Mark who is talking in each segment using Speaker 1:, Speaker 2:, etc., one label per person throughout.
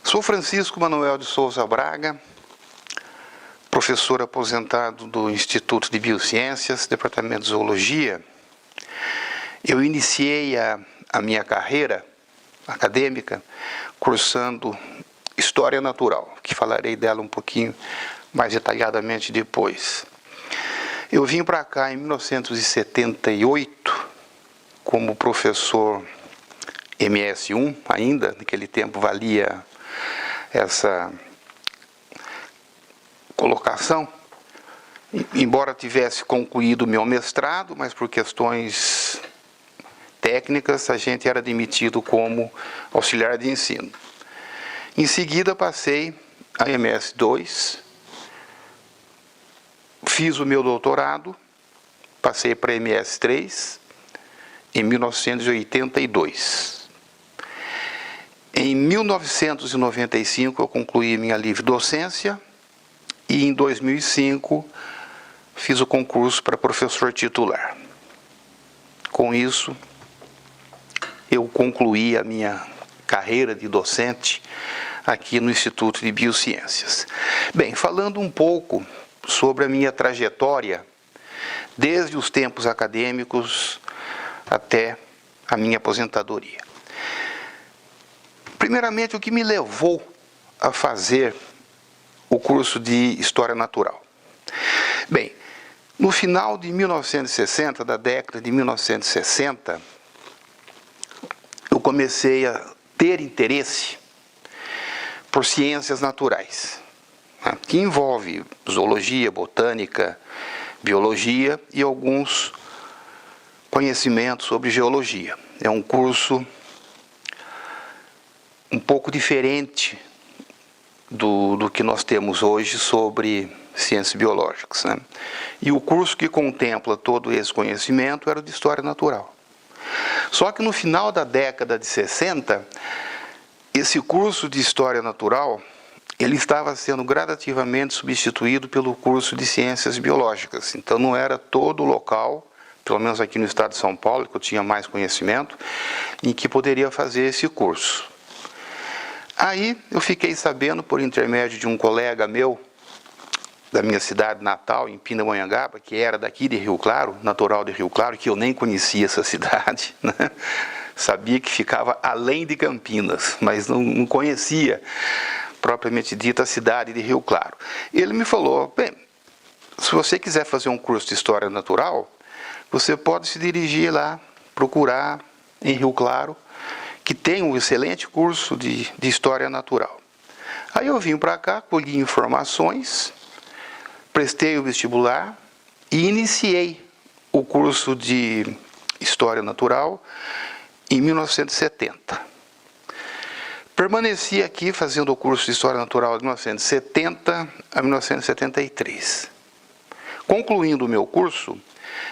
Speaker 1: Sou Francisco Manuel de Souza Braga, professor aposentado do Instituto de Biociências, Departamento de Zoologia. Eu iniciei a minha carreira acadêmica cursando História Natural, que falarei dela um pouquinho mais detalhadamente depois. Eu vim para cá em 1978 como professor MS1, ainda naquele tempo valia essa colocação, embora tivesse concluído o meu mestrado, mas por questões técnicas a gente era admitido como auxiliar de ensino. Em seguida passei a MS2, fiz o meu doutorado, passei para MS3 em 1982. Em 1995 eu concluí minha livre docência e em 2005 fiz o concurso para professor titular. Com isso, eu concluí a minha carreira de docente aqui no Instituto de Biociências. Bem, falando um pouco sobre a minha trajetória, desde os tempos acadêmicos até a minha aposentadoria. Primeiramente, o que me levou a fazer o curso de História Natural? Bem, no final de 1960, da década de 1960, eu comecei a ter interesse por ciências naturais, que envolve zoologia, botânica, biologia e alguns conhecimentos sobre geologia. É um curso um pouco diferente do que nós temos hoje sobre ciências biológicas, né? E o curso que contempla todo esse conhecimento era o de História Natural. Só que no final da década de 60, esse curso de História Natural, ele estava sendo gradativamente substituído pelo curso de Ciências Biológicas. Então não era todo o local, pelo menos aqui no estado de São Paulo, que eu tinha mais conhecimento, em que poderia fazer esse curso. Aí eu fiquei sabendo, por intermédio de um colega meu, da minha cidade natal, em Pindamonhangaba, que era daqui de Rio Claro, natural de Rio Claro, que eu nem conhecia essa cidade, né? Sabia que ficava além de Campinas, mas não conhecia, propriamente dita, a cidade de Rio Claro. Ele me falou, bem, se você quiser fazer um curso de História Natural, você pode se dirigir lá, procurar em Rio Claro, que tem um excelente curso de História Natural. Aí eu vim para cá, colhi informações, prestei o vestibular e iniciei o curso de História Natural em 1970. Permaneci aqui fazendo o curso de História Natural de 1970 a 1973. Concluindo o meu curso,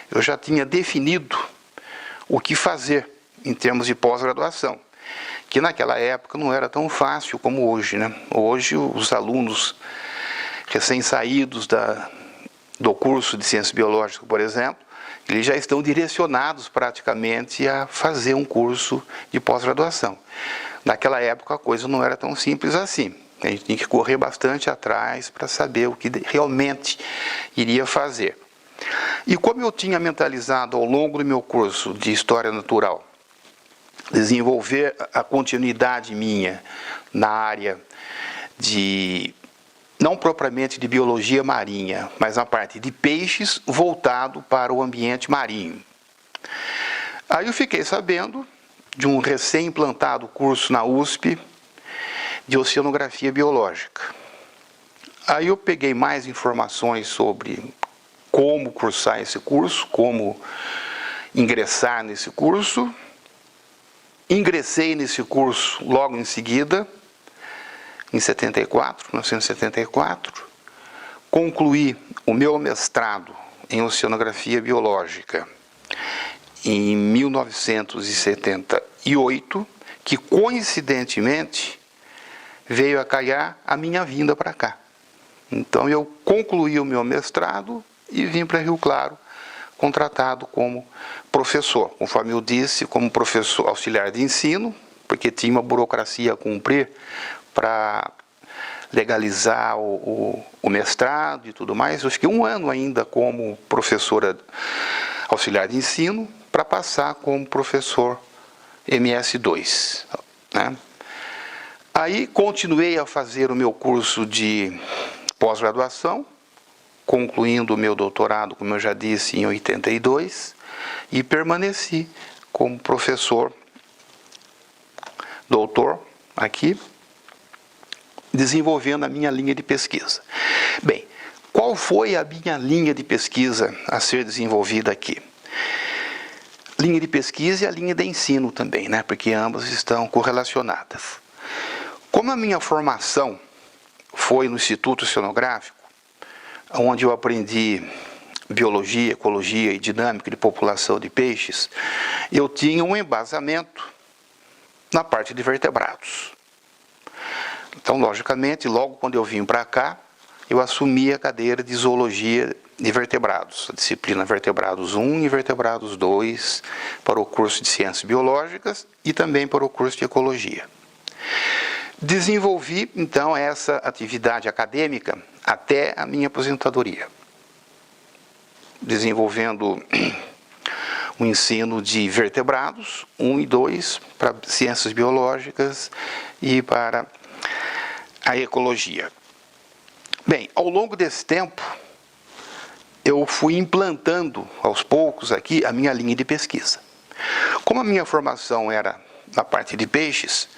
Speaker 1: eu já tinha definido o que fazer em termos de pós-graduação, que naquela época não era tão fácil como hoje, né? Hoje os alunos recém-saídos do curso de Ciências Biológicas, por exemplo, eles já estão direcionados praticamente a fazer um curso de pós-graduação. Naquela época a coisa não era tão simples assim. A gente tinha que correr bastante atrás para saber o que realmente iria fazer. E como eu tinha mentalizado ao longo do meu curso de História Natural desenvolver a continuidade minha na área de, não propriamente de biologia marinha, mas na parte de peixes voltado para o ambiente marinho. Aí eu fiquei sabendo de um recém-implantado curso na USP de Oceanografia Biológica. Aí eu peguei mais informações sobre como cursar esse curso, como ingressar nesse curso. Ingressei nesse curso logo em seguida, em 1974, concluí o meu mestrado em Oceanografia Biológica em 1978, que coincidentemente veio a calhar a minha vinda para cá. Então eu concluí o meu mestrado e vim para Rio Claro, contratado como professor, conforme eu disse, como professor auxiliar de ensino, porque tinha uma burocracia a cumprir para legalizar o mestrado e tudo mais. Eu fiquei 1 ano ainda como professora auxiliar de ensino, para passar como professor MS2, né? Aí continuei a fazer o meu curso de pós-graduação, concluindo o meu doutorado, como eu já disse, em 82, e permaneci como professor doutor aqui, desenvolvendo a minha linha de pesquisa. Bem, qual foi a minha linha de pesquisa a ser desenvolvida aqui? Linha de pesquisa e a linha de ensino também, né? Porque ambas estão correlacionadas. Como a minha formação foi no Instituto Oceanográfico, onde eu aprendi biologia, ecologia e dinâmica de população de peixes, eu tinha um embasamento na parte de vertebrados. Então, logicamente, logo quando eu vim para cá, eu assumi a cadeira de zoologia de vertebrados, a disciplina Vertebrados 1 e Vertebrados 2, para o curso de Ciências Biológicas e também para o curso de Ecologia. Desenvolvi, então, essa atividade acadêmica até a minha aposentadoria, desenvolvendo o ensino de vertebrados 1 e 2 para Ciências Biológicas e para a Ecologia. Bem, ao longo desse tempo, eu fui implantando aos poucos aqui a minha linha de pesquisa. Como a minha formação era na parte de peixes,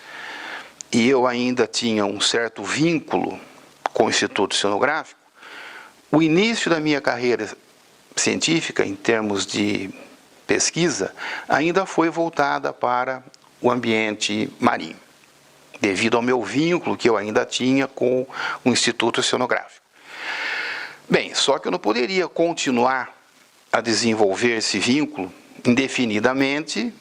Speaker 1: e eu ainda tinha um certo vínculo com o Instituto Oceanográfico, o início da minha carreira científica, em termos de pesquisa, ainda foi voltada para o ambiente marinho, devido ao meu vínculo que eu ainda tinha com o Instituto Oceanográfico. Bem, só que eu não poderia continuar a desenvolver esse vínculo indefinidamente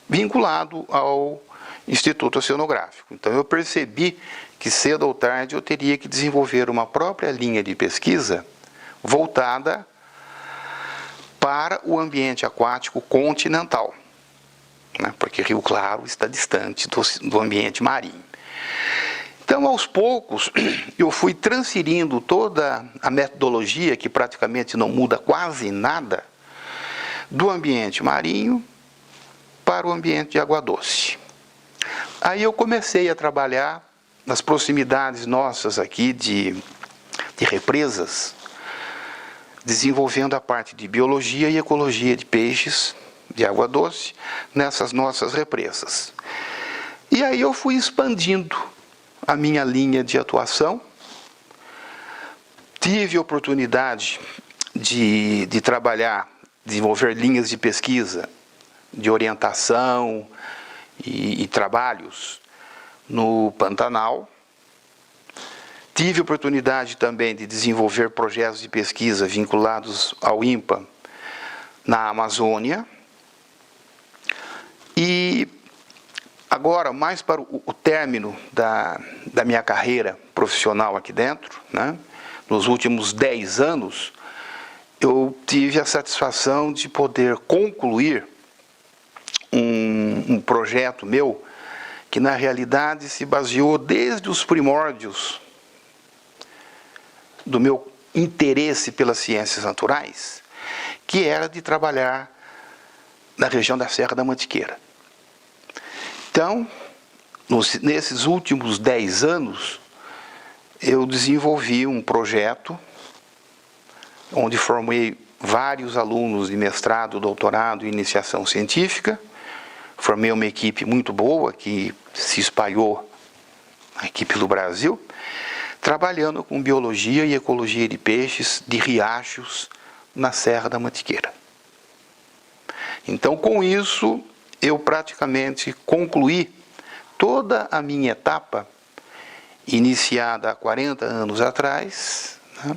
Speaker 1: vinculado ao Instituto Oceanográfico. Então eu percebi que cedo ou tarde eu teria que desenvolver uma própria linha de pesquisa voltada para o ambiente aquático continental, né? Porque Rio Claro está distante do ambiente marinho. Então, aos poucos, eu fui transferindo toda a metodologia, que praticamente não muda quase nada, do ambiente marinho para o ambiente de água doce. Aí eu comecei a trabalhar nas proximidades nossas aqui de represas, desenvolvendo a parte de biologia e ecologia de peixes de água doce nessas nossas represas. E aí eu fui expandindo a minha linha de atuação. Tive oportunidade de trabalhar, desenvolver linhas de pesquisa, de orientação e trabalhos no Pantanal. Tive oportunidade também de desenvolver projetos de pesquisa vinculados ao INPA na Amazônia. E agora, mais para o término da minha carreira profissional aqui dentro, né, nos últimos 10 anos, eu tive a satisfação de poder concluir um projeto meu que, na realidade, se baseou desde os primórdios do meu interesse pelas ciências naturais, que era de trabalhar na região da Serra da Mantiqueira. Então, nesses últimos 10 anos, eu desenvolvi um projeto onde formei vários alunos de mestrado, doutorado e iniciação científica. Formei uma equipe muito boa que se espalhou aqui pelo Brasil, trabalhando com biologia e ecologia de peixes de riachos na Serra da Mantiqueira. Então, com isso, eu praticamente concluí toda a minha etapa, iniciada há 40 anos atrás, né,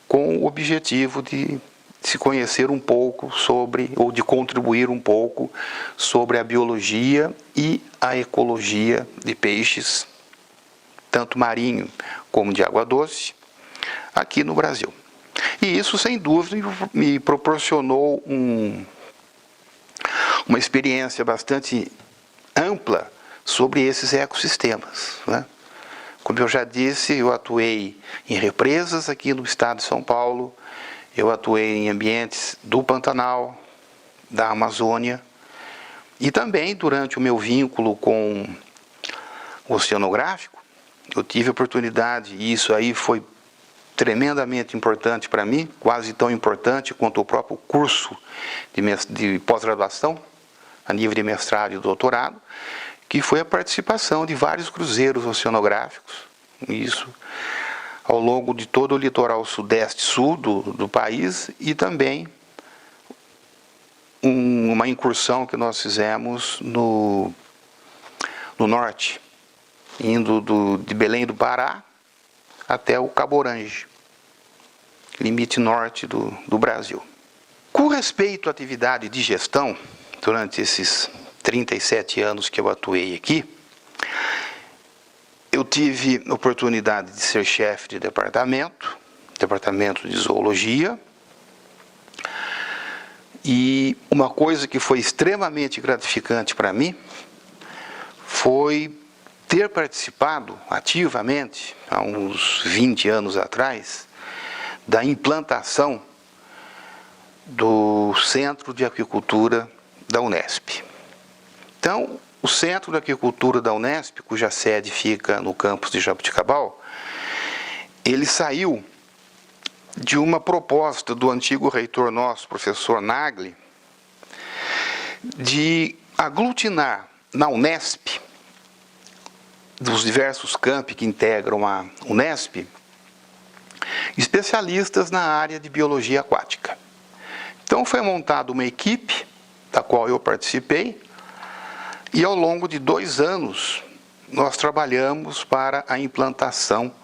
Speaker 1: com o objetivo de se conhecer um pouco sobre, ou de contribuir um pouco sobre a biologia e a ecologia de peixes, tanto marinho como de água doce, aqui no Brasil. E isso, sem dúvida, me proporcionou uma experiência bastante ampla sobre esses ecossistemas, né? Como eu já disse, eu atuei em represas aqui no estado de São Paulo, eu atuei em ambientes do Pantanal, da Amazônia, e também durante o meu vínculo com o oceanográfico, eu tive a oportunidade, e isso aí foi tremendamente importante para mim, quase tão importante quanto o próprio curso de pós-graduação, a nível de mestrado e doutorado, que foi a participação de vários cruzeiros oceanográficos, isso ao longo de todo o litoral sudeste-sul do país, e também uma incursão que nós fizemos no norte, indo de Belém do Pará até o Cabo Orange, limite norte do Brasil. Com respeito à atividade de gestão, durante esses 37 anos que eu atuei aqui, eu tive a oportunidade de ser chefe de departamento de zoologia, e uma coisa que foi extremamente gratificante para mim foi ter participado ativamente, há uns 20 anos atrás, da implantação do Centro de Aquicultura da Unesp. Então, o Centro de Aquicultura da Unesp, cuja sede fica no campus de Jaboticabal, ele saiu de uma proposta do antigo reitor nosso, professor Nagli, de aglutinar na Unesp, dos diversos campi que integram a Unesp, especialistas na área de biologia aquática. Então foi montada uma equipe, da qual eu participei, e ao longo de 2 anos nós trabalhamos para a implantação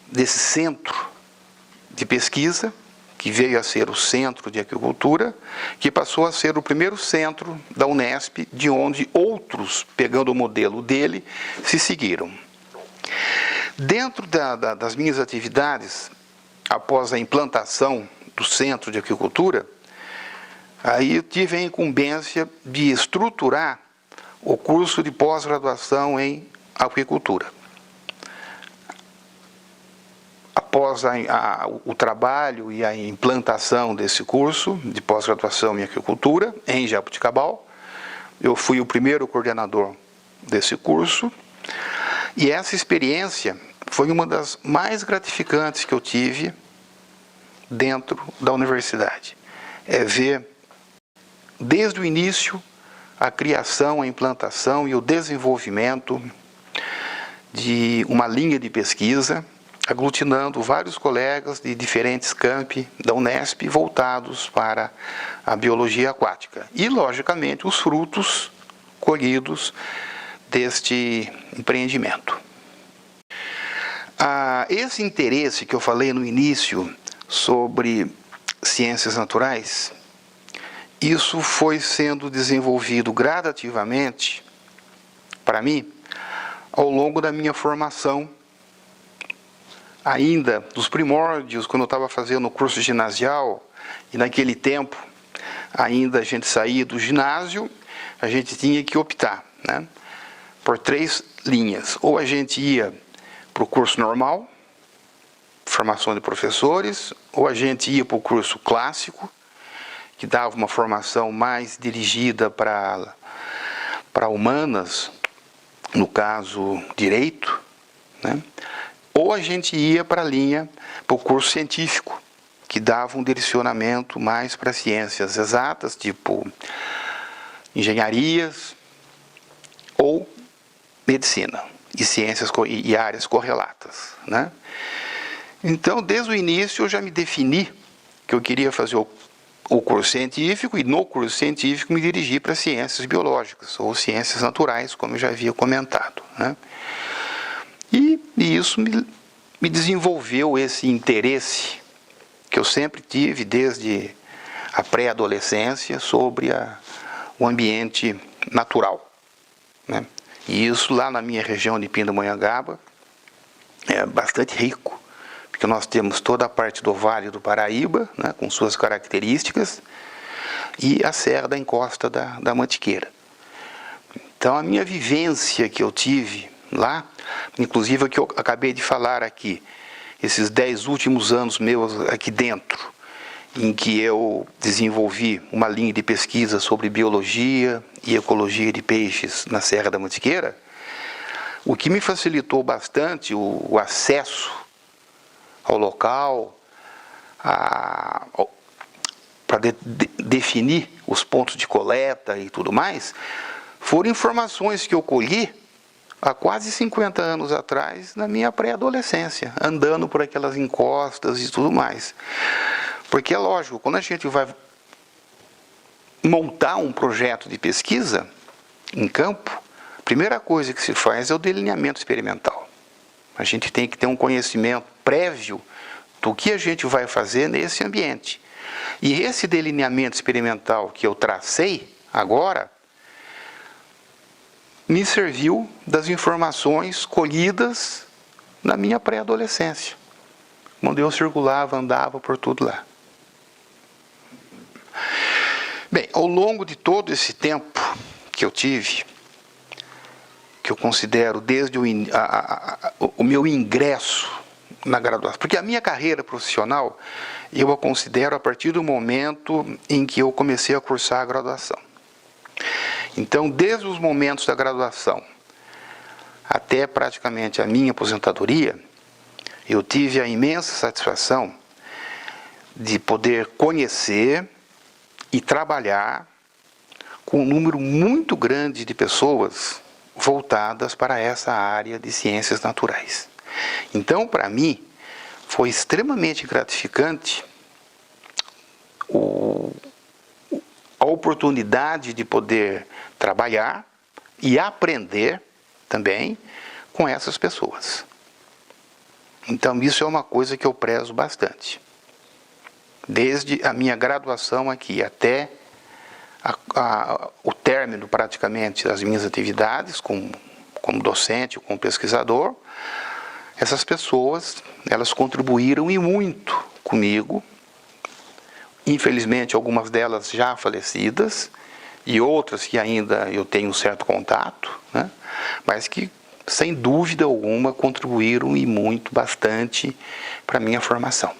Speaker 1: desse centro de pesquisa, que veio a ser o Centro de Aquicultura, que passou a ser o primeiro centro da Unesp, de onde outros, pegando o modelo dele, se seguiram. Dentro das minhas atividades, após a implantação do Centro de Aquicultura, aí eu tive a incumbência de estruturar o curso de pós-graduação em aquicultura. Após o trabalho e a implantação desse curso de pós-graduação em aquicultura em Jaboticabal, eu fui o primeiro coordenador desse curso, e essa experiência foi uma das mais gratificantes que eu tive dentro da universidade. É ver, desde o início, a criação, a implantação e o desenvolvimento de uma linha de pesquisa, aglutinando vários colegas de diferentes campi da Unesp voltados para a biologia aquática. E, logicamente, os frutos colhidos deste empreendimento. Esse interesse que eu falei no início sobre ciências naturais, isso foi sendo desenvolvido gradativamente, para mim, ao longo da minha formação, ainda dos primórdios, quando eu estava fazendo o curso ginasial, e naquele tempo, ainda a gente saía do ginásio, a gente tinha que optar, né, por 3 linhas. Ou a gente ia para o curso normal, formação de professores, ou a gente ia para o curso clássico, que dava uma formação mais dirigida para humanas, no caso, direito, né? Ou a gente ia para a linha, para o curso científico, que dava um direcionamento mais para ciências exatas, tipo engenharias ou medicina, e ciências e áreas correlatas, né? Então, desde o início, eu já me defini que eu queria fazer o curso científico, e no curso científico me dirigi para ciências biológicas, ou ciências naturais, como eu já havia comentado, né? E isso me desenvolveu esse interesse que eu sempre tive desde a pré-adolescência sobre o ambiente natural, né? E isso lá na minha região de Pindamonhangaba é bastante rico, porque nós temos toda a parte do Vale do Paraíba, né, com suas características, e a Serra da Encosta da Mantiqueira. Então, a minha vivência que eu tive lá, inclusive o que eu acabei de falar aqui, esses 10 últimos anos meus aqui dentro, em que eu desenvolvi uma linha de pesquisa sobre biologia e ecologia de peixes na Serra da Mantiqueira, o que me facilitou bastante o acesso ao local, para definir os pontos de coleta e tudo mais, foram informações que eu colhi há quase 50 anos atrás, na minha pré-adolescência, andando por aquelas encostas e tudo mais. Porque é lógico, quando a gente vai montar um projeto de pesquisa em campo, a primeira coisa que se faz é o delineamento experimental. A gente tem que ter um conhecimento prévio do que a gente vai fazer nesse ambiente. E esse delineamento experimental que eu tracei agora, me serviu das informações colhidas na minha pré-adolescência, quando eu circulava, andava por tudo lá. Bem, ao longo de todo esse tempo que eu tive, que eu considero desde o meu ingresso na graduação, porque a minha carreira profissional, eu a considero a partir do momento em que eu comecei a cursar a graduação. Então, desde os momentos da graduação até praticamente a minha aposentadoria, eu tive a imensa satisfação de poder conhecer e trabalhar com um número muito grande de pessoas voltadas para essa área de ciências naturais. Então, para mim, foi extremamente gratificante a oportunidade de poder trabalhar e aprender também com essas pessoas. Então, isso é uma coisa que eu prezo bastante. Desde a minha graduação aqui até o término, praticamente, das minhas atividades como docente, como pesquisador, essas pessoas, elas contribuíram e muito comigo. Infelizmente, algumas delas já falecidas, e outras que ainda eu tenho um certo contato, né? Mas que, sem dúvida alguma, contribuíram e muito, bastante para a minha formação.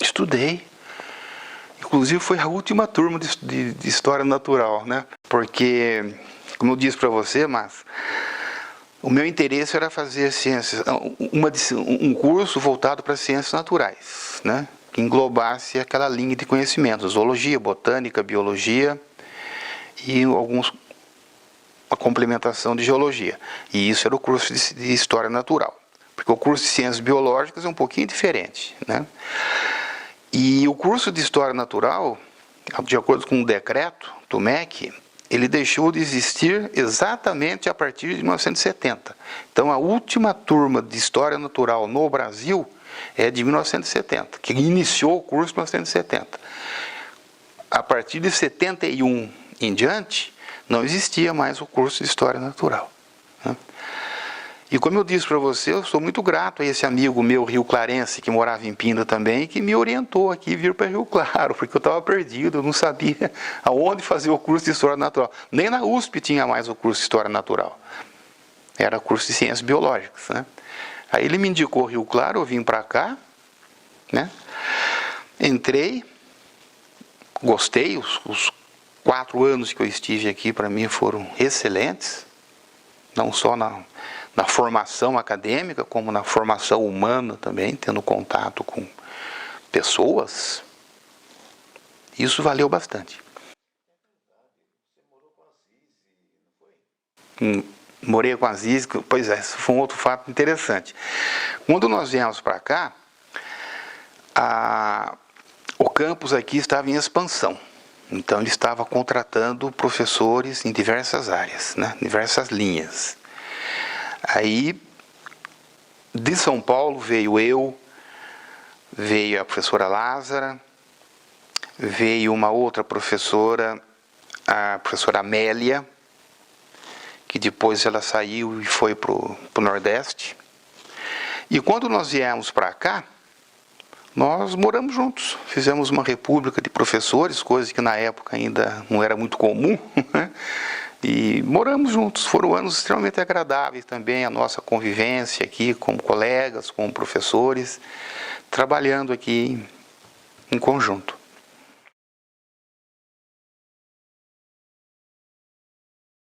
Speaker 1: Estudei. Inclusive, foi a última turma de História Natural, né? Porque, como eu disse para você, mas o meu interesse era fazer ciências, um curso voltado para ciências naturais, né? Que englobasse aquela linha de conhecimento, zoologia, botânica, biologia e a complementação de geologia. E isso era o curso de História Natural. Porque o curso de Ciências Biológicas é um pouquinho diferente, né? E o curso de História Natural, de acordo com o decreto do MEC, ele deixou de existir exatamente a partir de 1970. Então, a última turma de História Natural no Brasil é de 1970, que iniciou o curso em 1970. A partir de 71 em diante, não existia mais o curso de História Natural, né? E como eu disse para você, eu sou muito grato a esse amigo meu rio-clarense, que morava em Pinda também, que me orientou aqui a vir para Rio Claro, porque eu estava perdido, eu não sabia aonde fazer o curso de História Natural. Nem na USP tinha mais o curso de História Natural. Era curso de Ciências Biológicas, né? Aí ele me indicou Rio Claro, eu vim para cá, né? Entrei, gostei, os 4 anos que eu estive aqui para mim foram excelentes, não só na formação acadêmica, como na formação humana também, tendo contato com pessoas. Isso valeu bastante. Morei com a Zizi, pois é, isso foi um outro fato interessante. Quando nós viemos para cá, o campus aqui estava em expansão. Então ele estava contratando professores em diversas áreas, né, diversas linhas. Aí, de São Paulo veio a professora Lázara, veio uma outra professora, a professora Amélia, que depois ela saiu e foi para o Nordeste. E quando nós viemos para cá, nós moramos juntos, fizemos uma república de professores, coisa que na época ainda não era muito comum, né? E moramos juntos, foram anos extremamente agradáveis também, a nossa convivência aqui como colegas, como professores, trabalhando aqui em conjunto.